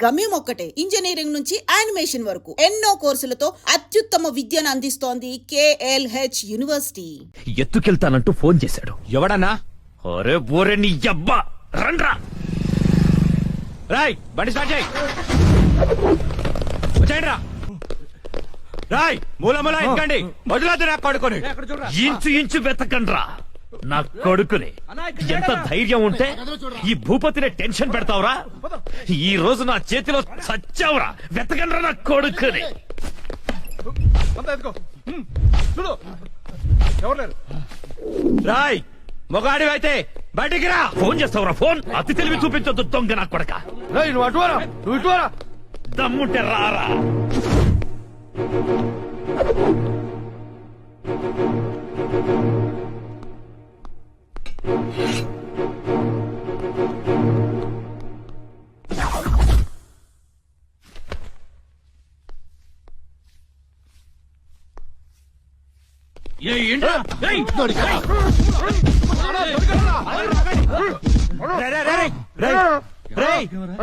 గమ్యం ఒక్కటే, ఇంజనీరింగ్ నుంచి యానిమేషన్ వరకు ఎన్నో కోర్సులతో అత్యుత్తమ విద్యను అందిస్తోంది KLH యూనివర్సిటీ. ఎత్తుకెళ్తానంటూ ఫోన్ చేశాడు. ఎవడన్నా? అరే బోరే నీ అబ్బా, రండ్రా. రాయ్ బండి స్టార్ట్ చేయి. వచ్చేయండి రా. రాయ్ మూల మూల ఎక్కండి. వదిలేదు నా కొడుకుని. ఇంచు ఇంచు వెతకండ్రా నా కొడుకుని. ఎంత ధైర్యం ఉంటే ఈ భూపతిని టెన్షన్ పెడతావురా? ఈ రోజు నా చేతిలో చచ్చావురా. వెతకండ్రా నా కొడుకుని. రాయ్ మొగాడి అయితే బయటికి రా. ఫోన్ చేస్తావురా? ఫోన్ అతి తెలివి చూపించొద్దు దొంగ నా కొడక. నువ్వు అటువరా, నువ్వు ఇటువరా. దమ్ముంటే రారా.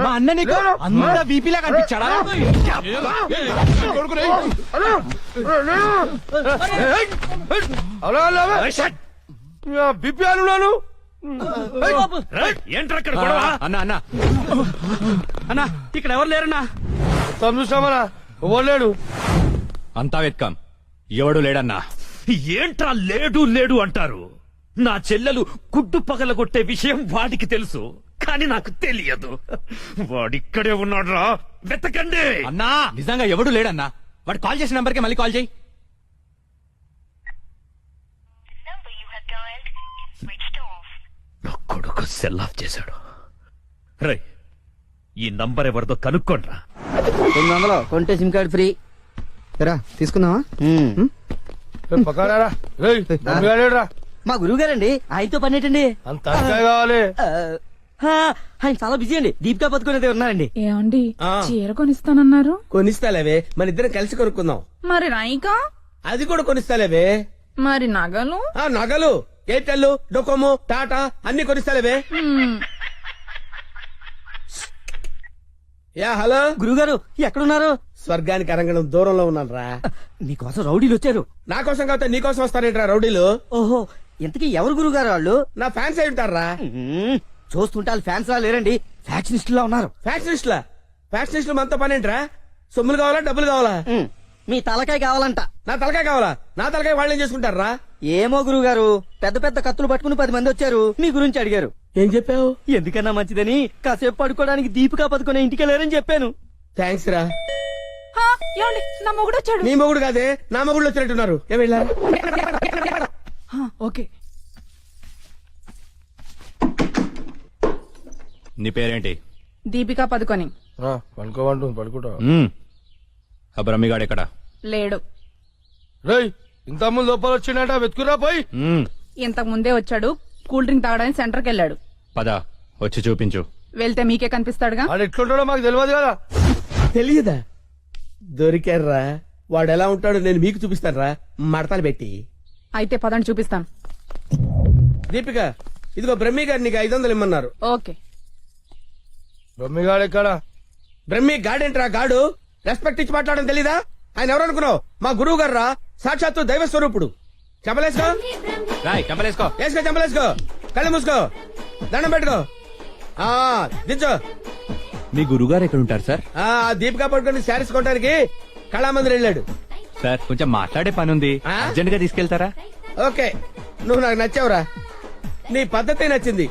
మా అన్న నీకు అంత బీపీలా కనిపించాడా? బీపీ అన్నాను. ఏంట్రా అన్న అన్న అన్న ఇక్కడ ఎవరు లేరన్నా? చూసామరా ఎవరు లేడు. అంతా వెత్కాం, ఎవడు లేడన్నా. ఏంట్రా లేడు లేడు అంటారు? నా చెల్లెలు గుడ్డు పగలగొట్టే విషయం వాడికి తెలుసు, కానీ నాకు తెలియదు. వాడిక్కడే ఉన్నాడ్రా, వెతకండి. అన్నా నిజంగా ఎవడు లేడన్నా. వాడు కాల్ చేసిన నంబర్కి మళ్ళీ కాల్ చేయి. నా కొడుకు సెల్ ఆఫ్ చేశాడు. రై ఈ నంబర్ ఎవరిదో కనుక్కోండ్రా. 900 కొంటే సిమ్ కార్డ్ ఫ్రీ. తీసుకుందామా? మా గురువు గారండి, ఆయనతో పని ఏంటండి? అంత కావాలి. ఆయన చాలా బిజీ అండి. దీపికా పదుకునేది ఉన్నారండి. ఏమండి చీర కొనిస్తానన్నారు? కొనిస్తాలేవే, మన ఇద్దరం కలిసి కొనుక్కుందాం. మరి నాయికా? అది కూడా కొనిస్తాలేవే. మరి నగలు? నగలు ఎయిర్టెల్, డొకోమో, టాటా అన్ని కొనిస్తాలేవే. యా హలో గురుగారు ఎక్కడున్నారు? స్వర్గానికి అరంగడం దూరంలో ఉన్నాను రా. మీకోసం రౌడీలు వచ్చారు. నా కోసం కాకపోతే నీ కోసం వస్తారేంట్రా రౌడీలు? ఓహో, ఇంతకీ ఎవరు గురుగారు వాళ్ళు? నా ఫ్యాన్స్ అయి ఉంటారా? చూస్తుంటే వాళ్ళు ఫ్యాన్స్ లా లేరండి, ఫ్యాక్షనిస్ట్ లా ఉన్నారు. ఫ్యాక్షనిస్టులా? ఫ్యాక్షనిస్టులు మనతో పని ఏంట్రా? సొమ్ములు కావాలా డబ్బులు కావాలా? మీ తలకాయ కావాలంట. నా తలకాయ కావాలా? నా తలకాయ వాళ్ళు ఏం చేసుకుంటారా? ఏమో గురుగారు, పెద్ద పెద్ద కత్తులు పట్టుకుని 10 మంది వచ్చారు, మీ గురించి అడిగారు. ఏం చెప్పావు? ఎందుకన్నా మంచిదని కాసేపు పడుకోవడానికి దీపికా పదుకునే ఇంటికి వెళ్ళారని చెప్పాను. థ్యాంక్స్ రా. ఏమండి నా మొగుడు వచ్చాడు. నీ మొగుడు కాదే, నా మొగుడు వచ్చినట్టున్నారు. ఏం వెళ్ళారు? ఓకే. నీ పేరేంటి? దీపికా పదుకొని. పడుకోమంటుంది, పడుకుంటా. ఆ బ్రహ్మిగాడు ఎక్కడ? లేడు. రేయ్ ఇంత ముందు లోపల వచ్చిండట, వెతుకురా పోయి. ఇంతకు ముందే వచ్చాడు, కూల్ డ్రింక్ తాగడానికి సెంటర్కి వెళ్ళాడు. పద వచ్చి చూపించు. వెళ్తే మీకే కనిపిస్తాడుగా. వాడు ఎట్లుంటాడో మాకు తెలియదు కదా. తెలియదా? దొరికారా? వాడు ఎలా ఉంటాడో నేను మీకు చూపిస్తాను రా, మడతలు పెట్టి. అయితే పదండి చూపిస్తాను. దీపిక ఇదిగో బ్రహ్మి గారు నీకు 500 ఇమ్మన్నారు. ఓకే. బ్రహ్మిగాడు ఎక్కడ? బ్రహ్మి గాడేంట్రా గాడు? రెస్పెక్ట్ ఇచ్చి మాట్లాడడం తెలీదా? ఆయన ఎవరు అనుకున్నావు? మా గురువు గారు రా, సాక్షాత్తు దైవ స్వరూపుడు. చెంపలేసుకో, రాయ్ చెంపలేసుకో. వేసుకో, చెంపలేసుకో, కళ్ళు మూసుకో, దండం పెట్టుకో, దించో. మీ గురుగారు ఎక్కడ ఉంటారు సార్? దీపికా పడుకొని శారీస్ కొనడానికి కళామందిర్ వెళ్ళాడు. సార్ కొంచెం మాట్లాడే పని ఉంది, అర్జెంట్ గా తీసుకెళ్తారా? ఓకే, నువ్వు నాకు నచ్చావురా. నీ పద్ధతి నచ్చింది.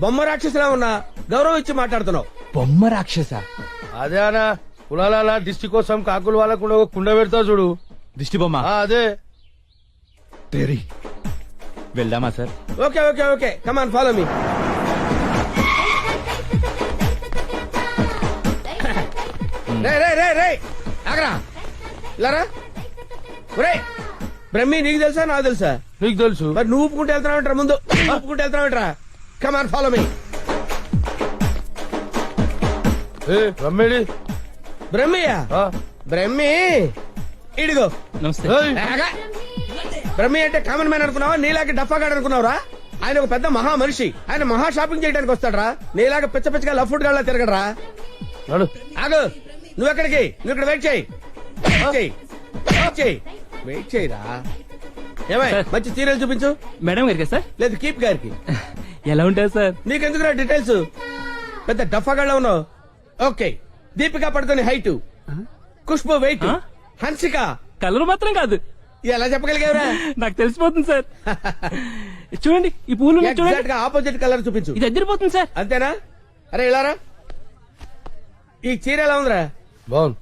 బొమ్మ రాక్షసులా ఉన్నా గౌరవం ఇచ్చి మాట్లాడుతున్నావు. బొమ్మ రాక్షస? అదే అనా కులాల దిష్టి కోసం కాకులు వాళ్ళకు కూడా కుండ పెడతావు చూడు, దిష్టి బొమ్మ. అదే. వెళ్దామా సార్? ఓకే ఓకే ఓకే, కమాన్ ఫాలో మీ. ఆగరా, ఇలారా. బ్రహ్మి నీకు తెలుసా నాకు తెలుసా? నీకు తెలుసు. మరి నువ్వు ఊపుకుంటూ వెళ్తున్నావు ముందు, ఊపుకుంటూ వెళ్తున్నావు. Come on follow me. బ్రహ్మియా? బ్రహ్మి ఇడిగో. నమస్తే. బ్రహ్మి అంటే కామన్ మ్యాన్ అనుకున్నావా? నీలాగే డఫాగాడు అనుకున్నావురా? ఆయన ఒక పెద్ద మహా మనిషి. ఆయన మహా షాపింగ్ చేయడానికి వస్తాడరా, నీలాగా పిచ్చ పిచ్చగా లఫ్ ఫుడ్ గా తిరగడరా. నడు ఆగు, నువ్వు ఎక్కడికి? నువ్వు ఇక్కడ వెయిట్ చేయి. వెయిట్ చేయరా. ఏమై మంచి సీరియల్ చూపించు. మేడం గారికి సార్ లేదు కీప్ గారికి. ఎలా ఉంటారు సార్? నీకెందుకురా డీటెయిల్స్? పెద్ద డఫాగాళ్ళ ఉన్నావు. Okay, Deepika Padukone height, Khushbu weight, Hansika colour మాత్రం కాదు, ఎలా చెప్పగలిగావురా? నాకు తెలిసిపోతుంది సార్. చూడండి ఈ పూలు ఉన్నాయి చూడండి, ఎగ్జాక్ట్ గా ఆపోజిట్ కలర్ చూపించు. ఇది అదిరిపోతుంది సార్. అంతేనా? అరే ఇలారా, ఈ చీర ఎలా ఉందిరా? బాగుంది,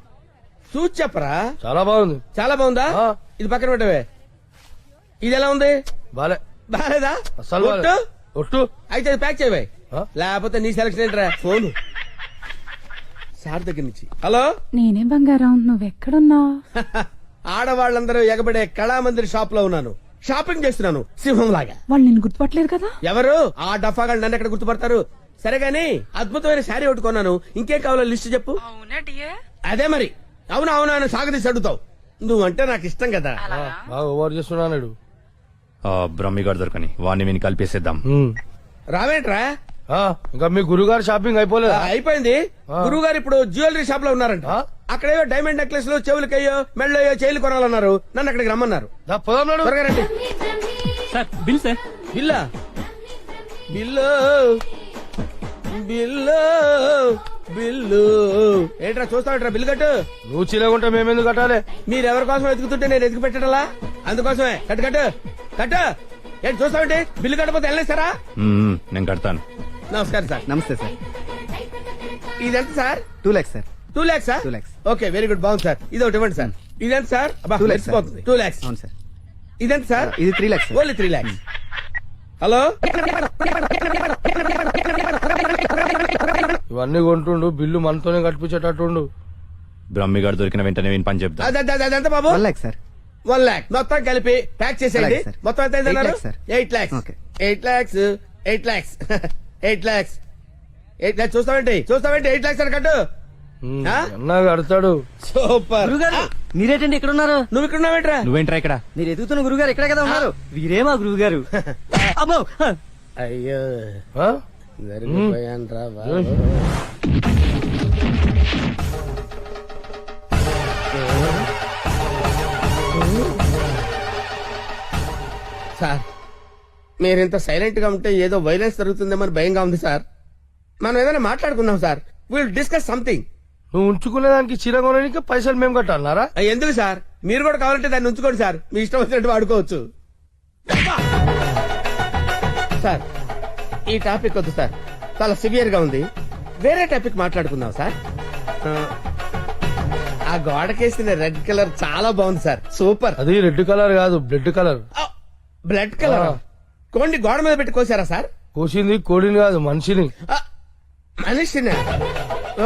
చూసి చెప్పరా. చాలా బాగుంది. చాలా బాగుందా? ఆ. ఇది పక్కన పెట్టవే. ఇది ఎలా ఉంది? బాలే, బాలేదా? అసలు బాలే. ఒట్టు? ఒట్టు అయితే అది ప్యాక్ చేయవే. ఆ? లేకపోతే నీ సెలక్షన్ ఏంట్రా? ఫోన్ సార్ దగ్గర నుంచి. హలో, నేనే బంగారం నువ్వెక్కడున్నావు? ఆడవాళ్ళందరూ ఎగబడే కళామందిర్ షాప్ లో ఉన్నాను. షాపింగ్ చేస్తున్నాను సింహం లాగా. వాళ్ళు నేను గుర్తుపట్టలేదు కదా. ఎవరు ఆ డఫాగా నన్ను ఎక్కడ గుర్తుపడతారు? సరే గాని అద్భుతమైన శారీ ఒకటి కొన్నాను. ఇంకేం కావాలో లిస్ట్ చెప్పు. అదే మరి. అవును అవును అని సాగదీసి అడుగుతావు. నువ్వంటే నాకు ఇష్టం కదా. బాగా ఓవర్ చేస్తున్నాడు. బ్రహ్మిగాడు దొరకని వాడిని విని కలిపేసేద్దాం. రావేంట్రా? ఇంకా మీ గురుగారు షాపింగ్ అయిపోలేదు. అయిపోయింది. గురువు గారు ఇప్పుడు జ్యువెలరీ షాప్ లో ఉన్నారంట. ఆ? అక్కడేవో డైమండ్ నెక్లెస్ లో చెవులకయ్యో మెళ్ళయ్యో చైలు కొనాలన్నారు. నన్ను అక్కడికి రమ్మన్నారు. పోదాం నాడు. త్వరగా రండి. Sir bill sir. బిల్లా? బిల్లు బిల్లు బిల్లు ఏంట్రా చూస్తావుట్రా? బిల్లు కట్టు. నువ్వు చిలకుంటే మేమెందుకు కట్టాలి? మీరెవరి కోసం వెతుకుతుంటే నేను ఎతికి పెట్టడలా? అందుకోసమే. కట్టు కట్టు కట్టు. ఏంటి చూస్తావంటే? బిల్లు కట్టపోతే వెళ్ళేస్తారా? నేను కడతాను. నమస్కారం సార్. నమస్తే సార్. ఇదెంత sir? 2 lakhs sir. 2 lakhs sir? 2 lakhs. Okay, very good, బాగుంది సార్. ఇది ఒకటి ఇవ్వండి సార్. ఇదెంత సార్? 2 lakhs sir. 2 lakhs. అవును సార్. ఇదెంత సార్? ఇది 3 lakhs sir. Only 3 lakhs. Hello, ఇవన్నీ కొంటుండు, బిల్లు మనతోనే కట్టించేటట్టుండు. బ్రహ్మిగాడు దొరికిన వెంటనే విని పని చెప్తా. అదంత బాబు? 1 lakh సార్. 1 lakh మొత్తం కలిపి ప్యాక్ చేసేయండి. అలాగే సార్. మొత్తం ఎంత అయిందన్నారు? 8 lakhs sir. 8 lakhs. Okay. 8 lakhs. 8 lakhs. 8 lakhs. 8 lakhs. చూస్తావేంటి 8 lakhs అని కట్టు. ఆ? అన్నా కడతాడు. సూపర్. గురుగారు మీరేటండి ఇక్కడ ఉన్నారు? నువ్వు ఇక్కడ ఉన్నావేంట్రా? నువ్వేంట్రా ఇక్కడ? మీరు ఎదుగుతున్న గురుగారు ఇక్కడే కదా ఉన్నారు. వీరే మా గురుగారు. అమ్మో. అయ్యో, ఆ? జరిగిపోయాను రా బాబు. సార్, మీరింత సైలెంట్ గా ఉంటే ఏదో వైలెన్స్ జరుగుతుందేమో అని భయంగా ఉంది సార్. మనం ఏదైనా మాట్లాడుకుందాం సార్. Will discuss something. నువ్వు ఉంచుకునే దానికి చీర కొనడానికి పైసలు మేము కట్టాలన్నారా? ఎందుకు సార్? మీరు కూడా కావాలంటే దాన్ని ఉంచుకోండి సార్. మీ ఇష్టం వచ్చినట్టు వాడుకోవచ్చు. సార్, ఈ టాపిక్ వద్దు సార్, చాలా సివియర్ గా ఉంది. వేరే టాపిక్ మాట్లాడుకుందాం సార్. ఆ గోడకేసిన రెడ్ కలర్ చాలా బాగుంది సార్. సూపర్. అది రెడ్ కలర్ కాదు, బ్లడ్ కలర్. Blood colour. కోండి గోడ మీద పెట్టి కోసారా సార్? కోసింది కోడిని కాదు, మనిషిని. మనిషినా?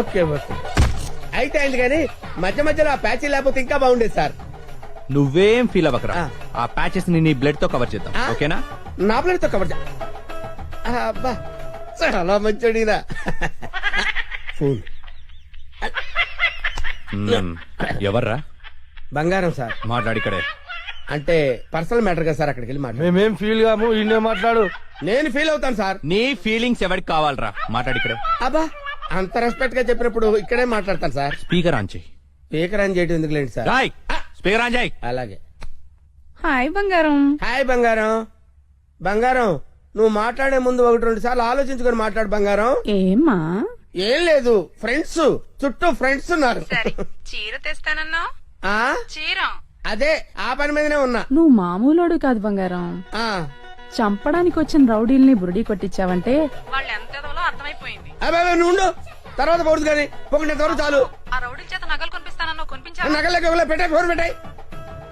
ఓకే ఓకే, అయితే అయింది. కానీ మధ్య మధ్యలో ఆ ప్యాచీ లేకపోతే ఇంకా బాగుండేది సార్. నువ్వేం ఫీల్ అవ్వకరా. ఆ. ఆ ప్యాచెస్ ని నీ బ్లడ్ తో కవర్ చేద్దాం. ఆ? ఓకేనా? నా ప్లేట్ తో కవర్ అబ్బా, చాలా మంచోడినా. ఫోన్. ఎవర్రా? బంగారం సార్. మాట్లాడిక్కడే. అంటే పర్సనల్ మ్యాటర్ కదా సార్, అక్కడికి వెళ్ళి మాట్లాడు. మేమేం ఫీల్ కాము, ఈయనే మాట్లాడు. నేను ఫీల్ అవుతాను సార్. నీ ఫీలింగ్స్ ఎవరికి కావాలరా? మాట్లాడిక్కడే. అబ్బా, అంత రెస్పెక్ట్ గా చెప్పినప్పుడు ఇక్కడే మాట్లాడతాను సార్. స్పీకర్ ఆన్ చెయ్యి. స్పీకర్ అని చేయడం ఎందుకు లేండి సార్? రాయ్ స్పీకర్ ఆన్ చెయ్యి. అలాగే. హాయ్ బంగారం. హాయ్ బంగారం. బంగారం, నువ్వు మాట్లాడే ముందు 1-2 సార్లు ఆలోచించుకొని మాట్లాడు బంగారం. ఏమ్మా? ఏం లేదు, ఫ్రెండ్స్ చుట్టూ ఫ్రెండ్స్ ఉన్నారు. చీర తెస్తానన్నా? ఆ? చీర అదే ఆ పని మీదనే ఉన్నా. నువ్వు మామూలోడు కాదు బంగారం. ఆ. చంపడానికి వచ్చిన రౌడీల్ని బురుడి కొట్టించావంటే వాళ్ళు ఎంత అర్థమైపోయింది. అబ్బాయి నువ్వు ఉండు, తర్వాత పోదు కానీ పొగినంత వరకు చాలు. ఆ రౌడీల చేత నగలు కొనిపిస్తానన్నా కొనిపించావా? నగలకి పెట్టాయి, ఫోన్ పెట్టాయి.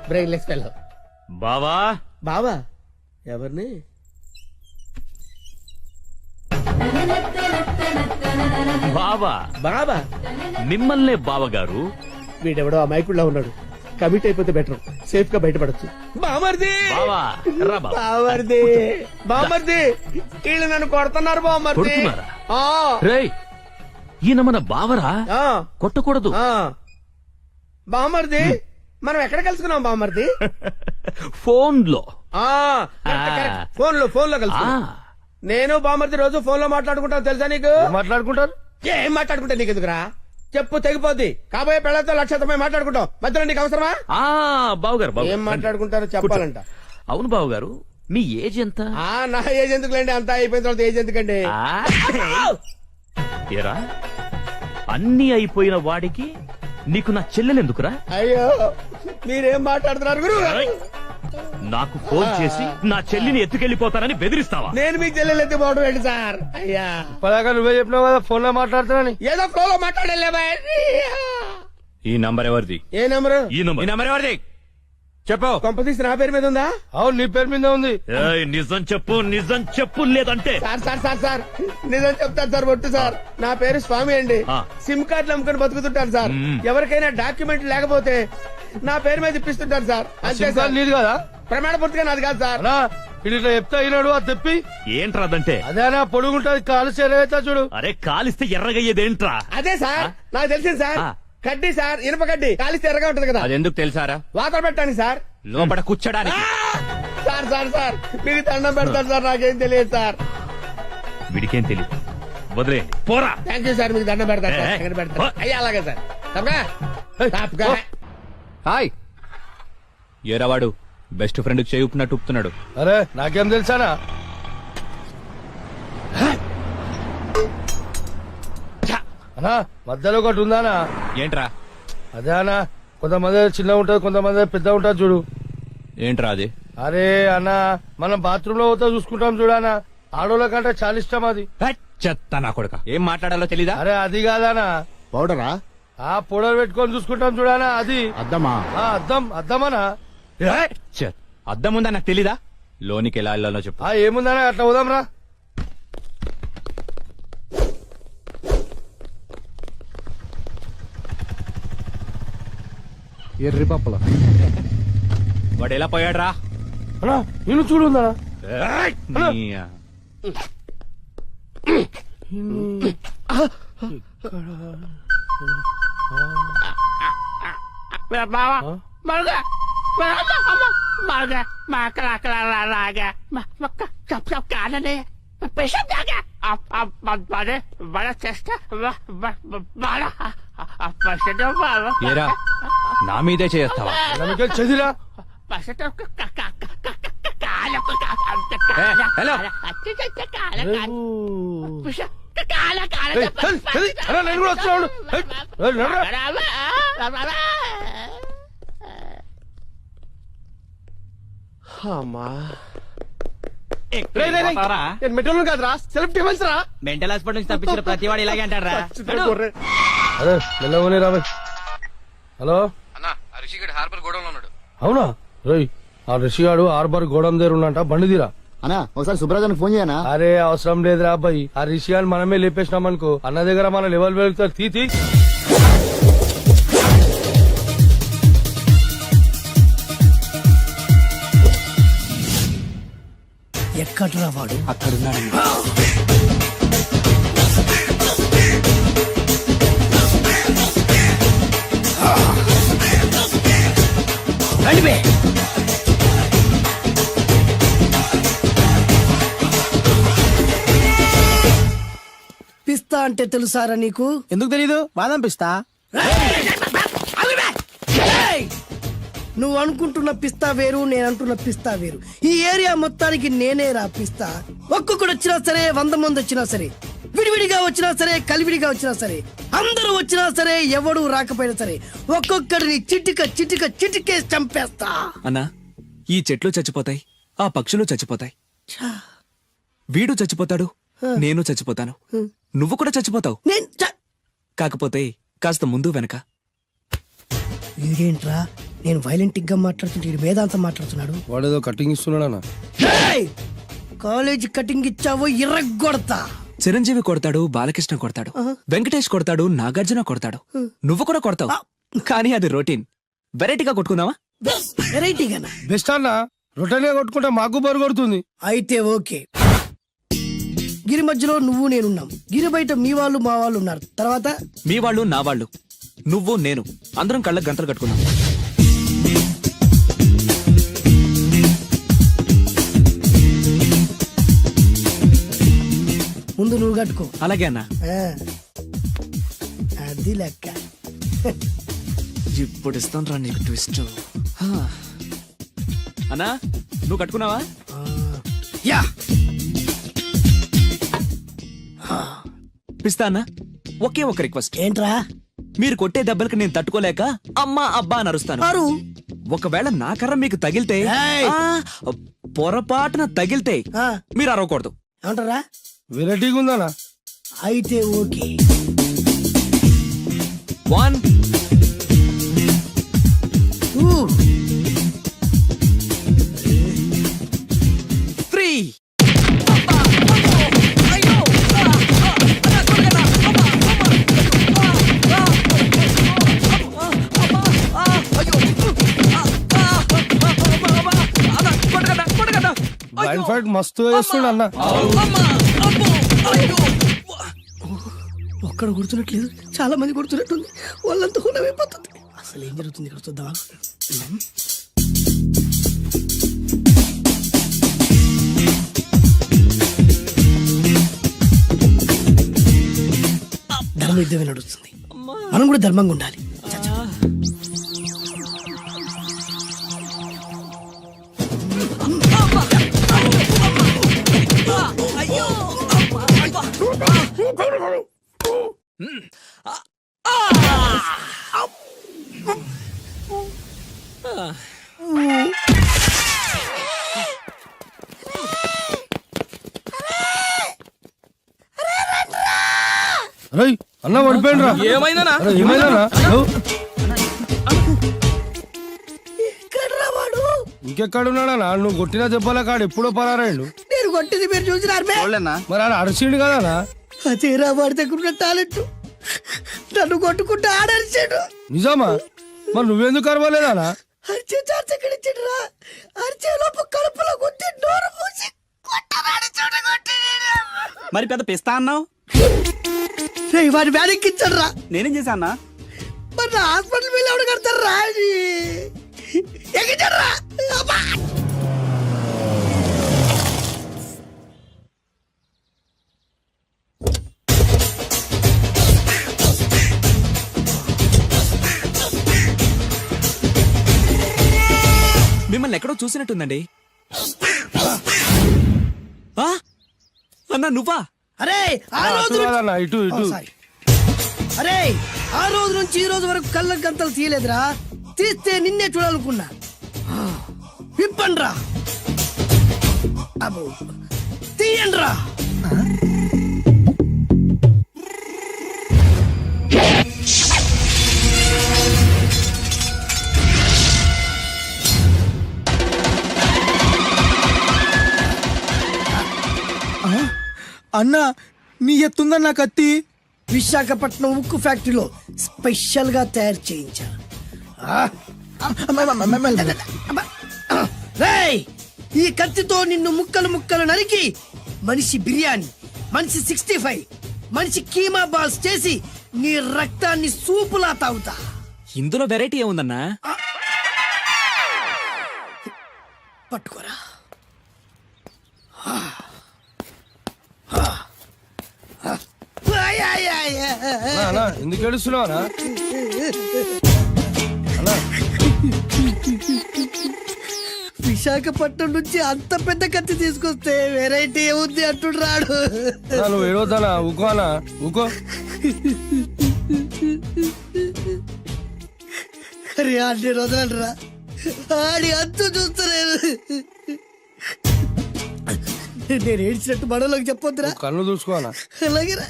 Brainless fellow. బావా బావా? ఎవరిని? బావా బాబా? మిమ్మల్నే బావగారు. వీడెవడో అమాయకుడిలా ఉన్నాడు. కమిట్ అయిపోతే బెటర్, సేఫ్ గా బయటపడచ్చు. బామర్ది, బావా రా బావా. బామర్ది, బామర్ది, వీళ్ళు నన్ను కొడుతున్నారు బామర్ది. కొడుతున్నారా? ఆ, రేయ్ ఈయన మన బావరా, ఆ, కొట్టకూడదు. ఆ. బామర్ది, మనం ఎక్కడ కలుసుకున్నాం బామర్ది? ఫోన్ లో. ఆ, కరెక్ట్, కరెక్ట్. ఫోన్ లో కలుసు. నేను బామర్ది రోజు ఫోన్ లో మాట్లాడుకుంటాను తెలుసా నీకు? మాట్లాడుకుంటారు. ఏం మాట్లాడుకుంటా నీకు ఎందుకురా? చెప్పు తెగిపోద్ది. కాబోయే పెళ్లతో 1,00,000 మాట్లాడుకుంటాం. మధ్యలో నీకు అవసరమా? బావుగారు ఏం మాట్లాడుకుంటారో చెప్పాలంట. అవును బావుగారు, మీ ఏజ్ ఎంత? నా ఏజ్ ఎందుకులేండి, అంతా అయిపోయిన తర్వాత ఏజ్ ఎందుకండి? ఏరా, అన్ని అయిపోయిన వాడికి నీకు నా చెల్లెలెందుకురా? అయ్యో మీరేం మాట్లాడుతున్నారు గురు? నాకు ఫోన్ చేసి నా చెల్లిని ఎత్తుకెళ్లిపోతానని బెదిరిస్తావా? నేను మీకు చెల్లెలు ఎత్తిపోవడం ఏంటి సార్? అయ్యా పదాక నువ్వే చెప్పినావు కదా ఫోన్ లో మాట్లాడుతున్నాని. ఏదో ఫ్లోలో మాట్లాడలే. ఈ నంబర్ ఎవరిది? ఏ నెంబరు? ఈ నంబర్. ఈ నంబర్ ఎవరిది చెప్పు. కొంపతీసి నా పేరు మీద ఉందా? అవును నీ పేరు మీద ఉంది. ఏయ్, నిజం చెప్పు, నిజం చెప్పు, లేదంటే సార్ సార్ సార్ సార్ నిజం చెప్తాను సార్. ఒట్టు సార్, నా పేరు స్వామి అండి. ఆ. సిమ్ కార్డులు అమ్ముకుని బతుకుతుంటాను సార్. మ్మ్. ఎవరికైనా డాక్యుమెంట్ లేకపోతే నా పేరు మీద ఇప్పిస్తుంటాను సార్. అంతే సార్. నీది కదా ప్రమాణ పూర్తిగా నాది కాదు సార్. అన్నా ఇది ఇట్లా చెప్తా అయినాడు అది తెప్పి. ఏంట్రా అదంటే? అదేనా పొడుగుంటది కాలు చేరవేస్తా చూడు. అరే, కాలిస్తే ఎర్రగయ్యేదేంట్రా? అదే సార్ నాకు తెలిసింది సార్. ఆ. కడ్డీ సార్, ఇనుప కడ్డీ కాలిస్తే ఎర్రగా ఉంటది కదా. అది ఎందుకు తెలుసారా? వాతలు పెట్టాను సార్. లోపల కూర్చోడానికి. సార్ సార్ సార్ మీకు దండం పెడతాను సార్. నాకేం తెలియదు సార్. వీడికేం తెలియదు, వదిలే, పోరా. Thank you sir. మీకు దండం పెడతాను సార్. ఏ, ఎక్కడ పెడతాను? ఓ. అయ్యా అలాగే సార్. తప్పగా తప్పగా. హాయ్ ఏరావాడు బెస్ట్ ఫ్రెండ్ కి చేయుపునట్టు ఉప్పుతున్నాడు. అరే నాకేం తెలుసానా? అన్నా మధ్యలో ఒకటి ఉందానా? ఏంట్రా అదే అన్నా, కొంతమంది చిన్న ఉంటది, కొంతమంది పెద్ద ఉంటది చూడు. ఏంట్రా అది? అరే అన్న, మనం బాత్రూమ్ లో పోతే చూసుకుంటాం చూడానా, ఆడోళ్ళ కంటే చాలా ఇష్టం అది. చెత్త నా కొడుక, ఏం మాట్లాడాలో తెలీదా? అరే అది కాదానా, పౌడరా? ఆ పౌడర్ పెట్టుకొని చూసుకుంటాం చూడానా, అది అద్దమా? అద్దమనా? చెత్త, అద్దం ఉందా నాకు తెలీదా? లోనికి ఎలా వెళ్ళాలో చెప్పు. ఏముందనా, అట్లా పోదాం రా. ఎర్రి పప్పల వాడు ఎలా పోయాడు రా? అన్నా నేను చూడు ఉందా? ఏరా నా మీదే చేస్తావా? చదిరా హలో నేను కూడా వస్తున్నాడు. మెట్రోలు కాదురా, సెల్ఫ్ డిఫెన్స్ రా. మెంటల్ హాస్పిటల్ నుంచి తప్పించిన ప్రతి వాడు ఇలాగే అంటారా? అరే మెల్లవని రాబాయ్. హలో అవునా? రోయ్ ఆ రిషిగాడు హార్బర్ గోడం దగ్గర ఉన్నంట, బండి తీరా. అన్నా ఒకసారి సుబ్రాజానికి ఫోన్ చేయనా? అరే అవసరం లేదురా అబ్బాయి, ఆ రిషిగాని మనమే లేపేసినాం అనుకో, అన్న దగ్గర మన లెవెల్ వెళ్తారు. తీ ఎక్కడ్రా వాడు? అక్కడున్నాడు. పిస్తా అంటే తెలుసారా నీకు? ఎందుకు తెలీదు? బాదం పిస్తా. నువ్వు అనుకుంటున్న పిస్తా వేరు, నేను అంటున్న పిస్తా వేరు. ఈ ఏరియా మొత్తానికి నేనే రా పిస్తా. ఒక్కొక్కడు వచ్చినా సరే, 100 మంది వచ్చినా సరే, విడివిడిగా వచ్చినా సరే, కలివిడిగా వచ్చినా సరే, అందరూ వచ్చినా సరే, ఎవడు రాకపోయినా సరే, ఒక్కొక్కడిని చిటికేసి చంపేస్తా. అన్నా, ఈ చెట్లు చచ్చిపోతాయి, ఆ పక్షులు చచ్చిపోతాయి, వీడు చచ్చిపోతాడు, నేను చచ్చిపోతాను, నువ్వు కూడా చచ్చిపోతావు. కాకపోతే కాస్త ముందు వెనక. వీడేంట్రా, నేను వైలెంటిక్ గా మాట్లాడుతుంటే వీడు వేదాంతం మాట్లాడుతున్నాడు. వాడేదో కటింగ్ ఇస్తున్నాడా? కాలేజ్ కటింగ్ ఇచ్చావో ఇర్రగొడతా. చిరంజీవి కొడతాడు, బాలకృష్ణ కొడతాడు, వెంకటేష్ కొడతాడు, నాగార్జున కొడతాడు, నువ్వు కూడా కొడతావు. కానీ అది రొటీన్. వెరైటీగా కొట్టుకుందామా? వెరైటీగానా? బెస్ట్ అన్న, రొటనే కొట్టుకుంటే మాకు బరు కొడుతుంది. అయితే ఓకే. గిరి మధ్యలో నువ్వు నేనున్నాం, గిరి బయట మీ వాళ్ళు మా వాళ్ళు ఉన్నారు. తర్వాత మీ వాళ్ళు నా వాళ్ళు, నువ్వు నేను, అందరం కళ్ళకు గంటలు కట్టుకున్నాం. ముందు నువ్వు కట్టుకో. అలాగే అన్నా. అది అది లెక్క. ఇప్పుడు ఇస్తాను రా నీకు ట్విస్ట్. అన్నా నువ్వు కట్టుకున్నావా? యా పిస్తా అన్నా, ఒకే ఒక రిక్వెస్ట్. ఏంట్రా? మీరు కొట్టే దెబ్బలకి నేను తట్టుకోలేక అమ్మా అబ్బా అని అరుస్తాను. అరు ఒకవేళ నా కర్ర మీకు తగిలితే, ఏయ్! పొరపాటున తగిలితే ఆ, మీరు అరవకూడదు. ఏమంటారా? వెరైటీగా ఉందనా? అయితే ఓకే. 1 ఊ, 3. బ్లైండ్ ఫైట్ మస్తు వేస్తుండ అన్న. ఒక్కడ గుర్తున్నట్లేదు, చాలా మంది గుర్తున్నట్టుంది. వాళ్ళంతా హులమైపోతుంది. అసలు ఏం జరుగుతుంది ఇక్కడ చూద్దామా? ధర్మ యుద్ధమే నడుస్తుంది. మనం కూడా ధర్మంగా ఉండాలి. చచ్చా. అరే అన్న పడిపోయిండ్రా. ఏమైందనా? అరే, ఏమైందన్నా? ఎక్కడ్రా వాడు? ఇంకెక్కడున్నాడన్నా? నువ్వు కొట్టినా చెప్పాలా కాడు ఎప్పుడో పరారాయండు. నేను కొట్టింది మీరు చూసినారు. మరి ఆడ అరిచిండు కదనా? అదేరా వాడి దగ్గర ఉన్న టాలెంట్. నన్ను కొట్టుకుంటూ ఆడరిచాడు. నిజమా? మరి నువ్వెందుకు అరవలేదానా? అరిచే చార్జ్ ఎక్కడిచ్చాడురా? అరిచే లోపు కడుపులో కొట్టి నోరు మూసి కొట్టరాడు చూడ కొట్టి. మరి పెద్ద పిస్తా అన్నావు, వాడి వ్యానెక్కించాడు రా. నేనేం చేశా అన్నా? మరి నా హాస్పిటల్ బిల్ ఎవడు కడతారు రా? ఎక్కించాడు రా. అబ్బా! మిమ్మల్ని ఎక్కడో చూసినట్టుందండి. ఆ? అన్నా నువ్వా? అరే ఆ రోజు అటు కాదన్నా, ఇటు ఇటు. సారీ. అరే ఆ రోజు నుంచి ఈ రోజు వరకు కళ్ళ గంతలు తీయలేదురా. తీస్తే నిన్నే చూడాలనుకున్నా. విప్పండ్రా. అబ్బో తీయండ్రా. అన్నా నీ ఎత్తుందన్నా కత్తి. విశాఖపట్నం ఉక్కు ఫ్యాక్టరీలో స్పెషల్ గా తయారు చేయించా. రేయ్, ఈ కత్తితో నిన్ను ముక్కలు ముక్కలు నరికి మనిషి బిర్యానీ, మనిషి 65, మనిషి కీమా బాల్స్ చేసి నీ రక్తాన్ని సూపులా తాగుతా. ఇందులో వెరైటీ ఏముందన్నా? పట్టుకోరా. ఎందుకు ఏడుస్తున్నావా? విశాఖపట్నం నుంచి అంత పెద్ద కత్తి తీసుకొస్తే వెరైటీ ఏముంది అంటుడు రాడు. నువ్వు ఏడవద్దానా? ఊకో అన్నా, ఊకో. అరే అన్ని రోజులరా ఆడి అంతు చూస్తలేదు. నేను ఏడ్చినట్టు మనలోకి చెప్పొద్దురా. కళ్ళు చూసుకోనా? అలాగేరా.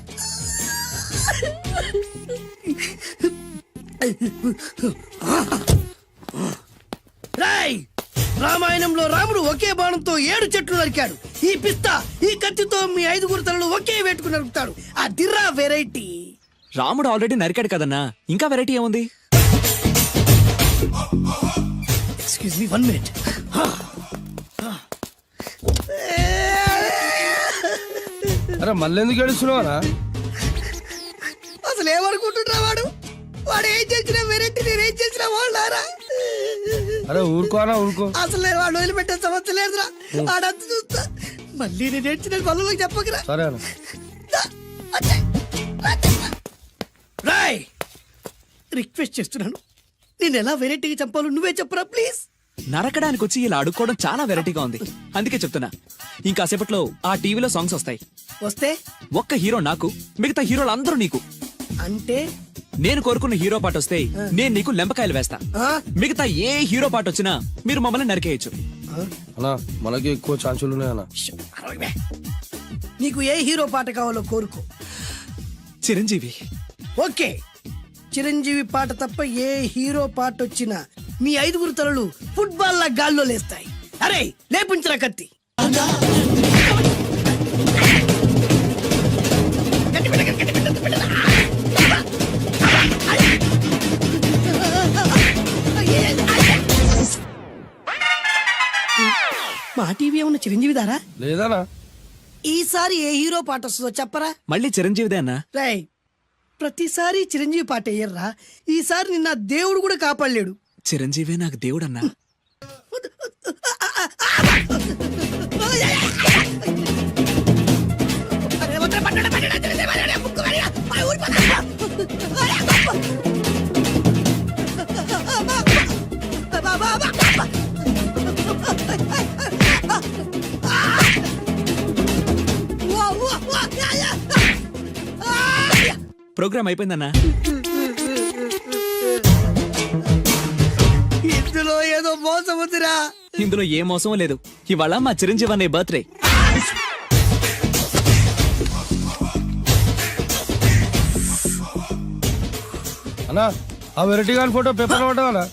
రాయ్, రామాయణంలో రాముడు ఒకే బాణంతో 7 చెట్లు నరికాడు. ఈ పిస్తా ఈ కత్తితో మీ 5 తలలు ఒకే వేటుకు నరుకుతాడు. అదిరా వెరైటీ. రాముడు ఆల్రెడీ నరికాడు కదన్నా, ఇంకా వెరైటీ ఏముంది? Excuse me 1 minute. అరే మళ్ళీ ఎందుకు ఏడుస్తున్నావా? అసలు ఏమనుకుంటున్నా వాడు? వాడు ఏం చేసినా వెరైటీ, నేనేం చేసినా వాళ్ళారా? అరే ఊరుకోనా, ఊరుకో. అసలు నేను వాడు వదిలిపెట్టే సమస్య లేదురా. ఆడంత చూస్తా. మళ్ళీ నేను ఏడ్చిన చెప్పకురా. సరే అన్న. రాయ్, రిక్వెస్ట్ చేస్తున్నాను, నేను ఎలా వెరైటీగా చంపాలో నువ్వే చెప్పరా ప్లీజ్. నరకడానికి వచ్చి ఇలా అడుక్కోవడం చాలా వెరైటీగా ఉంది, అందుకే చెప్తున్నా. ఇంకాసేపట్లో ఆ టీవీలో సాంగ్స్ వస్తాయి. వస్తే ఒక్క హీరో నాకు, మిగతా హీరోలు అందరూ నీకు. అంటే నేను కోరుకున్న హీరో పాట వస్తే నేను నీకు లెంపకాయలు వేస్తా. ఆ? మిగతా ఏ హీరో పాట వచ్చినా మీరు మమ్మల్ని నరికేయచ్చు. అన్నా మనకి ఎక్కువ ఛాన్సులు ఉన్నాయన్నా. నీకు ఏ హీరో పాట కావాలో కోరుకో. చిరంజీవి. ఓకే, చిరంజీవి పాట తప్ప ఏ హీరో పాట వచ్చినా మీ 5 తలలు ఫుట్బాల్ లా గాల్లో లేస్తాయి. అరే లేపుంచరా కత్తి. మా టీవీ ఏమన్నా చిరంజీవి దారా? లేదనా? ఈసారి ఏ హీరో పాట వస్తుందో చెప్పరా. మళ్ళీ చిరంజీవిదే అన్నా. రై, ప్రతిసారి చిరంజీవి పాట వేయర్రా. ఈసారి నిన్న దేవుడు కూడా కాపాడలేడు. చిరంజీవే నాకు దేవుడన్నా. ప్రోగ్రామ్ అయిపోయిందన్నా. ఇందులో ఏదో మోసం ఉందిరా. ఇందులో ఏ మోసం లేదు. ఇవాళ మా చిరంజీవి అనే బర్త్డే. అన్నా ఆ వెరైటీ గాని ఫోటో పేపర్ పడ్డా.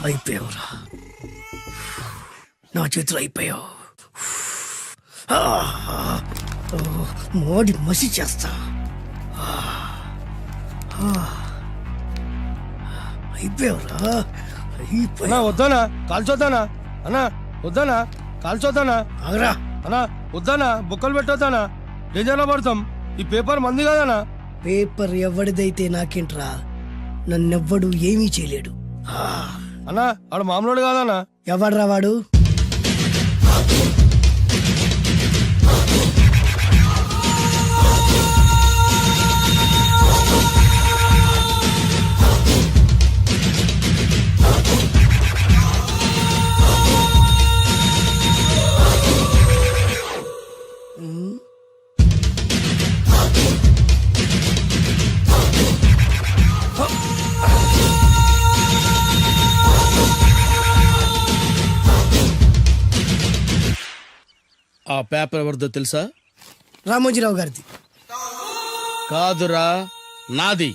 అయిపోయావురా, నా చేతులు అయిపోయావు. మోడి మసి చేస్తా. అయిపోయావురా, అన్నా వద్దానా కాల్చొద్దానా? అన్నా వద్దానా కాల్చొద్దానా? ఆగరా. అన్నా వద్దానా బొక్కలు పెట్టొద్దానా? డేంజర్లో పడతాం. ఈ పేపర్ మంది కదనా? పేపర్ ఎవడిదైతే నాకేంట్రా, నన్నెవ్వడు ఏమీ చేయలేడు. అన్నా ఆడు మామూలు కాదనా? ఎవడ్రా వాడు? ఆ పేపర్ ఎవరిదో తెలుసా? రామోజీరావు గారిది. కాదురా, నాది.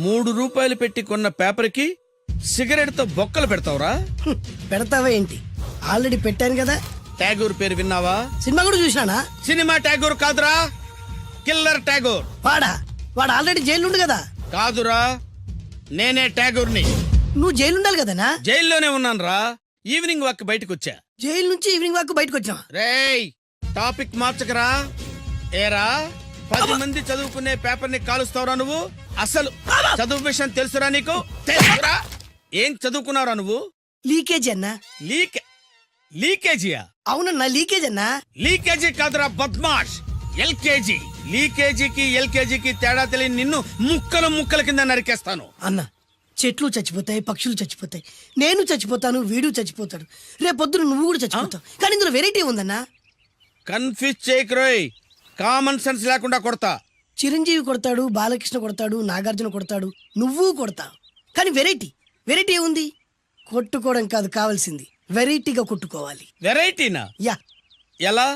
3 రూపాయలు పెట్టి కొన్న పేపర్కి సిగరెట్ తో బొక్కలు పెడతావురా? పెడతావా ఏంటి? ఆల్రెడీ పెట్టాను కదా. ట్యాగూర్ పేరు విన్నావా? సినిమా కూడా చూసినానా? సినిమా ట్యాగూర్ కాదురా, కిల్లర్ ట్యాగూర్. వాడు ఆల్రెడీ జైలు ఉండు కదా. కాదురా, నేనే ట్యాగూర్ని. నువ్వు జైలు ఉండాలి కదనా? జైల్లోనే ఉన్నాను రా. ఈవినింగ్ వాక్ బయటకు వచ్చా. జైలు నుంచి ఈవినింగ్ వాక్ బయటకు వచ్చా. రేయ్, టాపిక్ మార్చకరా. ఏరా, 10 మంది చదువుకునే పేపర్ ని కాలుస్తావురా నువ్వు? అసలు చదువు విషయం తెలుసురా నీకు? తెలుసురా? ఏం చదువుకున్నావురా నువ్వు? లీకేజీ అన్నా. లీకేజీయా? అవునన్నా, లీకేజ్ అన్నా. లీకేజీ కాదురా బద్మాష్, ఎల్కేజీ. లీకేజీకి ఎల్కేజీకి తేడా తెలియని నిన్ను ముక్కల కింద నరికేస్తాను. అన్నా, చెట్లు చచ్చిపోతాయి, పక్షులు చచ్చిపోతాయి, నేను చచ్చిపోతాను, వీడు చచ్చిపోతాడు, రేపొద్దున నువ్వు కూడా చచ్చిపోతావు. కానీ ఇందులో వెరైటీ ఉందన్నా. కన్ఫ్యూజ్ చేయకురోయ్, కామన్ సెన్స్ లేకుండా కొడతా. చిరంజీవి కొడతాడు, బాలకృష్ణ కొడతాడు, నాగార్జున కొడతాడు, నువ్వు కొడతావు. కానీ వెరైటీ ఉంది. కొట్టుకోవడం కాదు కావాల్సింది, వెరైటీగా కొట్టుకోవాలి. వెరైటీనా? యా. ఎలా?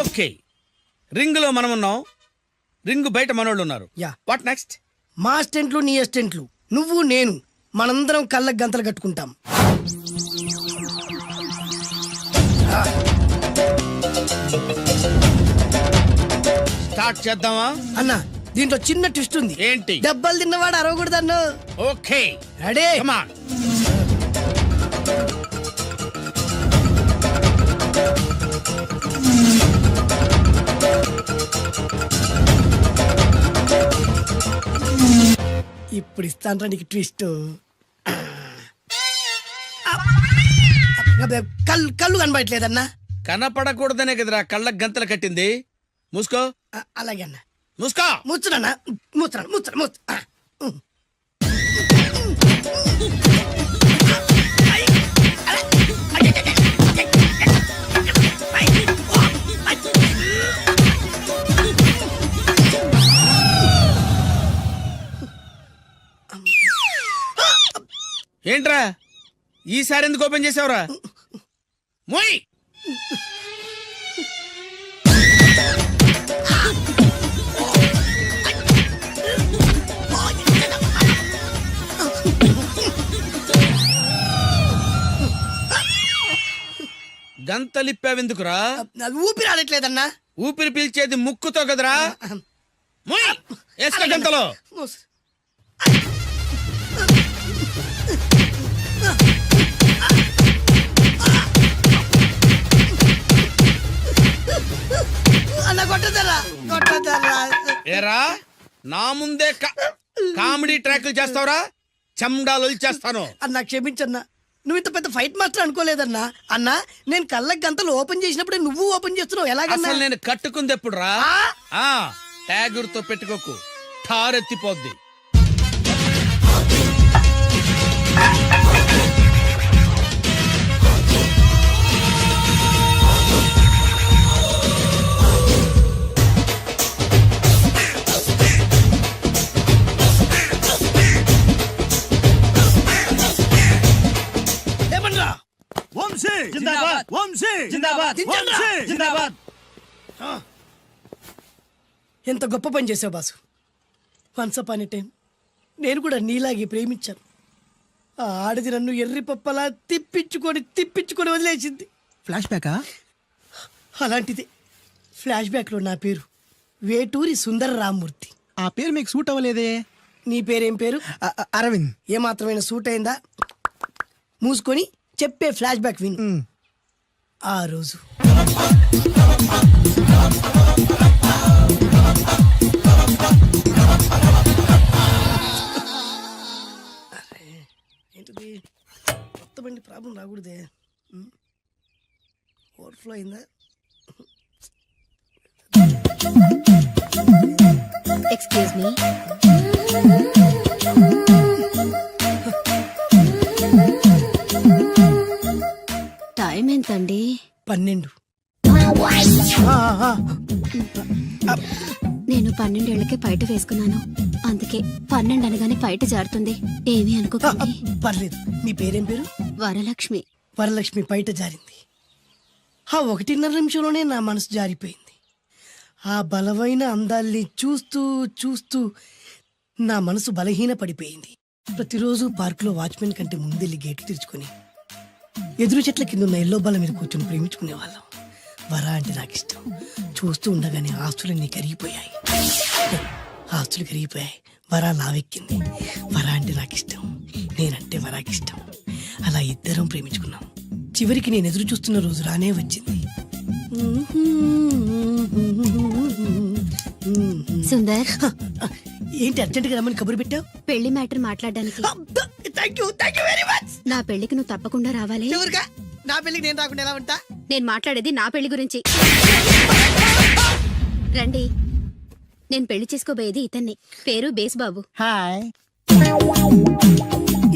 ఓకే, రింగ్ లో మనం ఉన్నాం, రింగ్ బయట మనోళ్ళు ఉన్నారు. యా. What next? మా అసిస్టెంట్లు, నీ అసిస్టెంట్లు, నువ్వు నేను, మనందరం కళ్ళకు గంతలు కట్టుకుంటాం. స్టార్ట్ చేద్దామా? అన్నా, దీంట్లో చిన్న ట్విస్ట్ ఉంది. ఏంటి? దెబ్బలు తిన్నవాడు అరవకూడదన్ను. Okay, ready? Come on. ఇప్పుడు ఇస్తాను నీకు ట్విస్ట్. కళ్ళు కనబడట్లేదన్నా. కనపడకూడదనే కదరా కళ్ళకు గంతలు కట్టింది. మూసుకో. అలాగే అన్న. మూసుకో. ముచ్చునన్నా, ముచ్చున ముచ్చున ముచ్చు. ఏంట్రా ఈసారి ఎందుకు ఓపెన్ చేసావురా? మోయ్. గంతలిప్పావెందుకురా? ఊపిరి ఆడట్లేదన్నా. ఊపిరి పీల్చేది ముక్కుతో కదరా. మోయ్. వేసుకో గంతలో. అన్న కొట్టదరా, కొట్టదరా. ఏరా నా ముందే కామెడీ ట్రాక్లు చేస్తావురా? చెమ్డాలు చేస్తాను. అన్నా క్షమించన్నా, నువ్వు ఇంత పెద్ద ఫైట్ మాస్టర్ అనుకోలేదన్నా. అన్నా నేను కళ్ళకి గంతలు ఓపెన్ చేసినప్పుడే నువ్వు ఓపెన్ చేస్తున్నావు, ఎలాగన్నా? అసలు నేను కట్టుకుంది ఎప్పుడు రా? ట్యాగుర్తో పెట్టుకోకు, ఠారెత్తిపోద్ది. ఎంత గొప్ప పని చేసావు boss. Once upon a time నేను కూడా నీలాగే ప్రేమించాను. ఆ ఆడది నన్ను ఎర్రి పప్పలా తిప్పించుకొని వదిలేసింది. ఫ్లాష్ బ్యాకా? అలాంటిది ఫ్లాష్ బ్యాక్ లో నా పేరు వేటూరి సుందర రామ్మూర్తి. ఆ పేరు మీకు సూట్ అవ్వలేదే. నీ పేరేం పేరు? అరవింద్. ఏమాత్రమైన సూట్ అయిందా? మూసుకొని చెప్పే ఫ్లాష్ బ్యాక్ విను. ఆ రోజు ఏంటిది? కొత్త బండి ప్రాబ్లం రాకూడదే. ఓవర్ఫ్లో అయిందా? Excuse me. టైం ఎంతండి? 12. నేను 12 ఏళ్లకే పైట వేసుకున్నాను, అందుకే 12 అనగానే పైట జారుతుంది. ఏమీ అనుకోకండి. పర్లేదు. మీ పేరేం పేరు? వరలక్ష్మి. వరలక్ష్మి పైట జారింది. ఆ 1.5 నిమిషంలోనే నా మనసు జారిపోయింది. ఆ బలమైన అందాల్ని చూస్తూ చూస్తూ నా మనసు బలహీన పడిపోయింది. ప్రతిరోజు పార్కులో వాచ్మెన్ కంటే ముందెళ్ళి గేట్లు తెరుచుకొని ఎదురు చెట్ల కింద ఉన్న ఎల్లో బాల మీద కూర్చొని ప్రేమించుకునే వాళ్ళం. వర అంటే నాకు ఇష్టం. చూస్తూ ఉండగానే ఆస్తులన్నీ కరిగిపోయాయి. ఆస్తులు కరిగిపోయాయి, వర లావెక్కింది. వర అంటే నాకు ఇష్టం, నేనంటే వరాకి ఇష్టం. అలా ఇద్దరం ప్రేమించుకున్నాం. చివరికి నేను ఎదురు చూస్తున్న రోజు రానే వచ్చింది. సుందర్, ఏంటి అర్జెంట్గా రమ్మని కబురు పెట్టావు? పెళ్లి మ్యాటర్ మాట్లాడడానికి. Thank you very much. నా పెళ్లికి నువ్వు తప్పకుండా రావాలి. ఎవరుగా? నా పెళ్లికి నేను రాకుండా ఎలా ఉంటా? నేను మాట్లాడేది నా పెళ్లి గురించి. రండి. నేను పెళ్లి చేసుకోబోయేది ఇతన్ని. పేరు బేస్బాబు. హాయ్.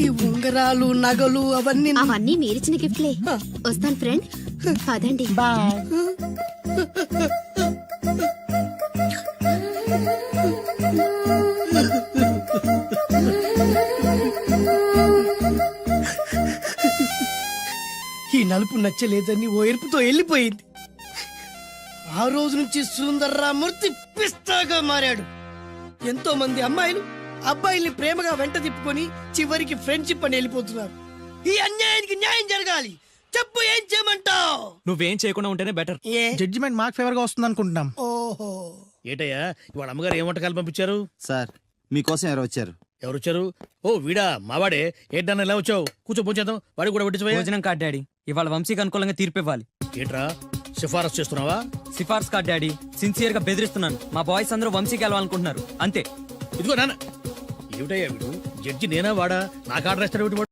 ఈ ఉంగరాలు నగలు అవన్నీ మీరిచ్చిన గిఫ్ట్లే. వస్తాను ఫ్రెండ్. పదండి. బాయ్. ఈ నలుపు నచ్చలేదని ఓ ఎరుపుతో వెళ్ళిపోయింది. ఆ రోజు నుంచి సుందర్రామూర్తి పిస్తాగా మారాడు. ఎంతో మంది అమ్మాయిలు అబ్బాయిల్ని ప్రేమగా వెంట తిప్పుకొని చివరికి ఫ్రెండ్షిప్ అని వెళ్ళిపోతున్నారు. ఈ అన్యాయానికి న్యాయం జరగాలి. చెప్పు, ఏం చేయమంటావు? నువ్వేం చేయకుండా ఉంటేనే బెటర్. జడ్జిమెంట్ మాకు ఫేవర్ గా వస్తుంది అనుకుంటున్నాం. ఓహో. ఏటయ్యా ఇవాళ అమ్మగారు ఏం వంటకాలు పంపించారు? సార్ మీకోసం ఎవరు వచ్చారు? ఎవరొచ్చారు? ఓ వీడా, మావాడే. ఏంటన్నా ఇలా వచ్చావు? కూర్చో పోంచేద్దాం. వాడి కూడా పెట్టించు. భోజనం కార్డ్ డాడీ, ఇవాళ వంశీకి అనుకూలంగా తీర్పు ఇవ్వాలి. ఏంట్రా సిఫారసు చేస్తున్నావా? సిఫార్స్ కార్డ్ డాడీ, సిన్సియర్ గా బెదిరిస్తున్నాను. మా బాయ్స్ అందరూ వంశీకి వెళ్ళాలనుకుంటున్నారు అంతే. ఇదిగో నాన్న. ఏమిటయ్యా వీడు? జడ్జి నేనా వాడా? నాకు ఆర్డర్ ఇస్తాడు.